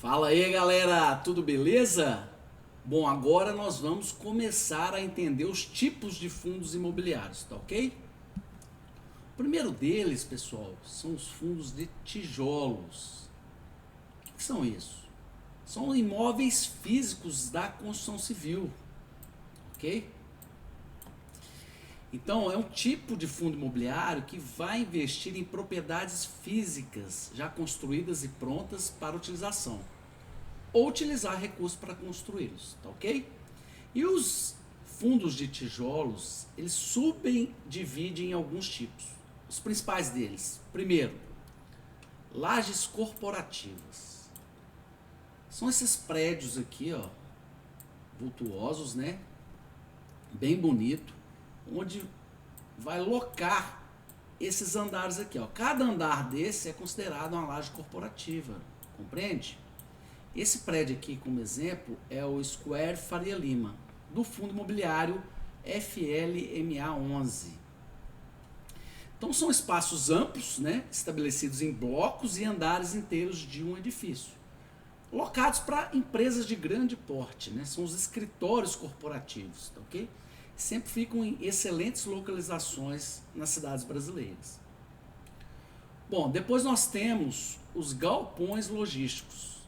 Fala aí, galera, tudo beleza? Bom, agora nós vamos começar a entender os tipos de fundos imobiliários, tá ok? O primeiro deles, pessoal, são os fundos de tijolos. O que são isso? São imóveis físicos da construção civil, ok? Então, é um tipo de fundo imobiliário que vai investir em propriedades físicas já construídas e prontas para utilização, ou utilizar recursos para construí-los, tá ok? E os fundos de tijolos, eles subdividem em alguns tipos. Os principais deles, primeiro, lajes corporativas. São esses prédios aqui, ó, vultuosos, né? Bem bonito, onde vai locar esses andares aqui, ó. Cada andar desse é considerado uma laje corporativa, compreende? Esse prédio aqui, como exemplo, é o Square Faria Lima, do fundo imobiliário FLMA 11. Então são espaços amplos, né, estabelecidos em blocos e andares inteiros de um edifício, locados para empresas de grande porte, né, são os escritórios corporativos, tá ok? Sempre ficam em excelentes localizações nas cidades brasileiras. Bom, depois nós temos os galpões logísticos.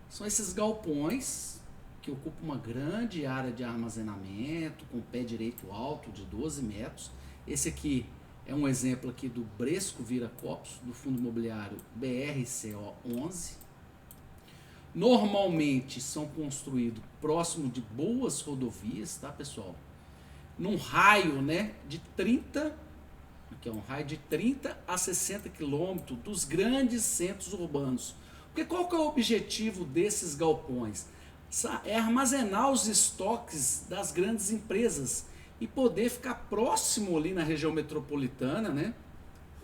São esses galpões que ocupam uma grande área de armazenamento, com pé direito alto de 12 metros. Esse aqui é um exemplo aqui do Bresco Viracopos, do fundo imobiliário BRCO 11. Normalmente são construídos próximo de boas rodovias, tá, pessoal? Num raio, né, de 30, aqui é um raio de 30 a 60 quilômetros dos grandes centros urbanos. Porque qual que é o objetivo desses galpões? É armazenar os estoques das grandes empresas e poder ficar próximo ali na região metropolitana, né,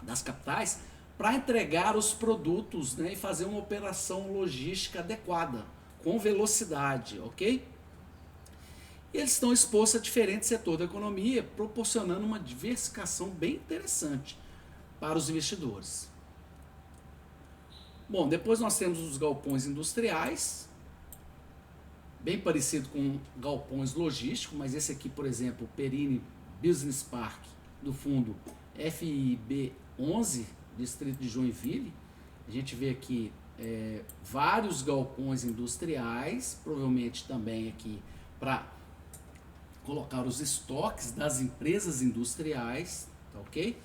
das capitais, para entregar os produtos, né, e fazer uma operação logística adequada, com velocidade, ok? E eles estão expostos a diferentes setores da economia, proporcionando uma diversificação bem interessante para os investidores. Bom, depois nós temos os galpões industriais, bem parecido com galpões logísticos, mas esse aqui, por exemplo, o Perini Business Park, do fundo FIB 11, distrito de Joinville. A gente vê aqui vários galpões industriais, provavelmente também aqui para colocar os estoques das empresas industriais, tá ok?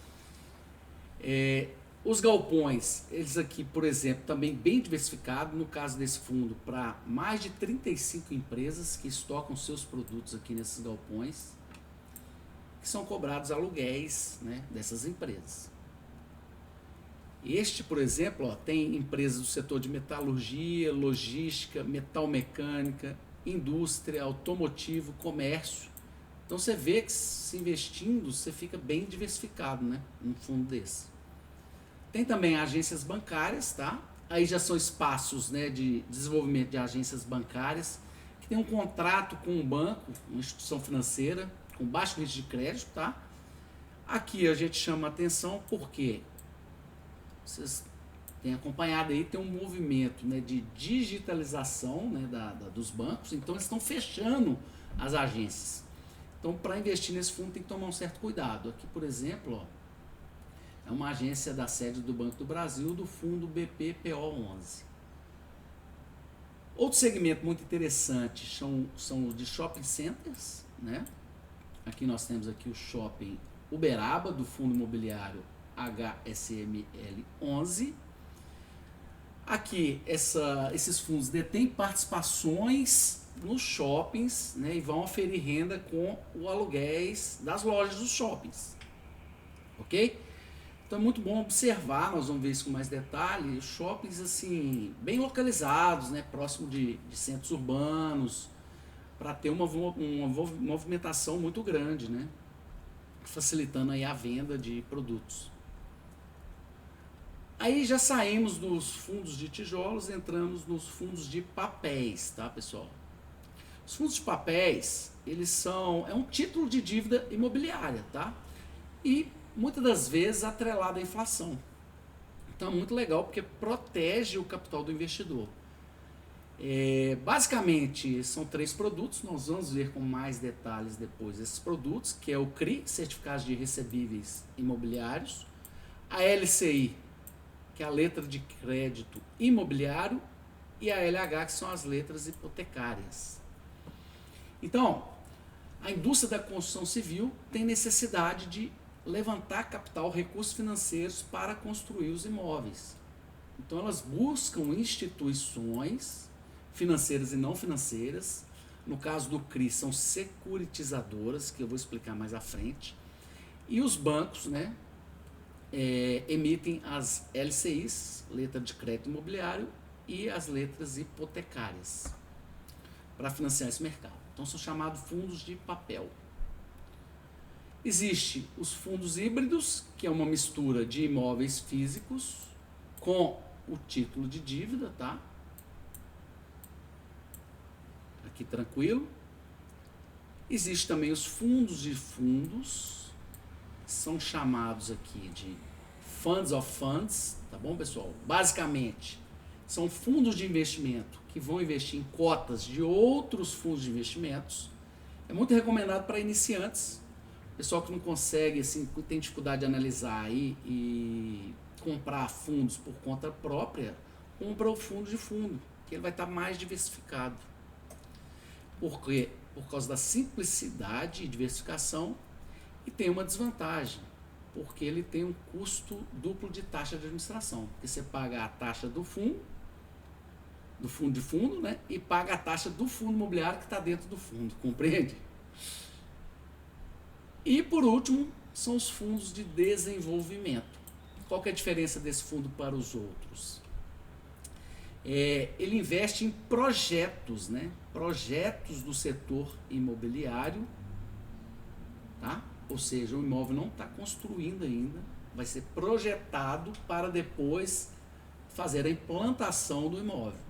Os galpões, eles aqui, por exemplo, também bem diversificados, no caso desse fundo, para mais de 35 empresas que estocam seus produtos aqui nesses galpões, que são cobrados aluguéis, né, dessas empresas. Este, por exemplo, ó, tem empresas do setor de metalurgia, logística, metalmecânica, indústria, automotivo, comércio. Então você vê que se investindo, você fica bem diversificado, né, num fundo desse. Tem também agências bancárias, tá? Aí já são espaços, né, de desenvolvimento de agências bancárias, que tem um contrato com um banco, uma instituição financeira, com baixo risco de crédito, tá? Aqui a gente chama atenção porque vocês têm acompanhado aí, tem um movimento, né, de digitalização, né, dos bancos, então eles estão fechando as agências. Então, para investir nesse fundo tem que tomar um certo cuidado. Aqui, por exemplo, ó, é uma agência da sede do Banco do Brasil, do fundo BPPO 11. Outro segmento muito interessante são os de shopping centers, né? Aqui nós temos aqui o shopping Uberaba, do fundo imobiliário HSML 11. Aqui esses fundos detêm participações nos shoppings, né, e vão oferir renda com o aluguéis das lojas dos shoppings, ok? Então é muito bom observar, nós vamos ver isso com mais detalhe, shoppings assim, bem localizados, né, próximo de centros urbanos, para ter uma movimentação muito grande, né, facilitando aí a venda de produtos. Aí já saímos dos fundos de tijolos, entramos nos fundos de papéis, tá, pessoal? Os fundos de papéis, é um título de dívida imobiliária, tá? E muitas das vezes atrelado à inflação. Então é muito legal porque protege o capital do investidor. Basicamente, são 3 produtos, nós vamos ver com mais detalhes depois esses produtos, que é o CRI, Certificados de Recebíveis Imobiliários, a LCI, que é a letra de crédito imobiliário, e a LH, que são as letras hipotecárias. Então, a indústria da construção civil tem necessidade de levantar capital, recursos financeiros para construir os imóveis. Então, elas buscam instituições financeiras e não financeiras. No caso do CRI, são securitizadoras, que eu vou explicar mais à frente. E os bancos, né, emitem as LCIs, letra de crédito imobiliário, e as letras hipotecárias para financiar esse mercado. Então, são chamados fundos de papel. Existe os fundos híbridos, que é uma mistura de imóveis físicos com o título de dívida, tá? Aqui tranquilo. Existe também os fundos de fundos, são chamados aqui de funds of funds, tá bom, pessoal? Basicamente, são fundos de investimento que vão investir em cotas de outros fundos de investimentos. É muito recomendado para iniciantes, pessoal que não consegue, assim, tem dificuldade de analisar e comprar fundos por conta própria, compra o fundo de fundo, que ele vai estar mais diversificado. Por quê? Por causa da simplicidade e diversificação, e tem uma desvantagem, porque ele tem um custo duplo de taxa de administração, porque você paga a taxa do fundo de fundo, né, e paga a taxa do fundo imobiliário que está dentro do fundo, compreende? E por último, são os fundos de desenvolvimento. Qual que é a diferença desse fundo para os outros? Ele investe em projetos, né? Projetos do setor imobiliário, tá? Ou seja, o imóvel não está construindo ainda, vai ser projetado para depois fazer a implantação do imóvel.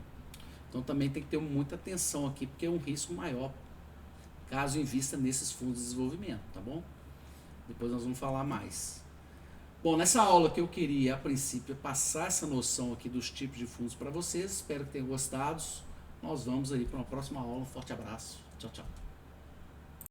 Então também tem que ter muita atenção aqui, porque é um risco maior caso invista nesses fundos de desenvolvimento, tá bom? Depois nós vamos falar mais. Bom, nessa aula que eu queria, a princípio, é passar essa noção aqui dos tipos de fundos para vocês. Espero que tenham gostado. Nós vamos aí para uma próxima aula. Um forte abraço. Tchau, tchau.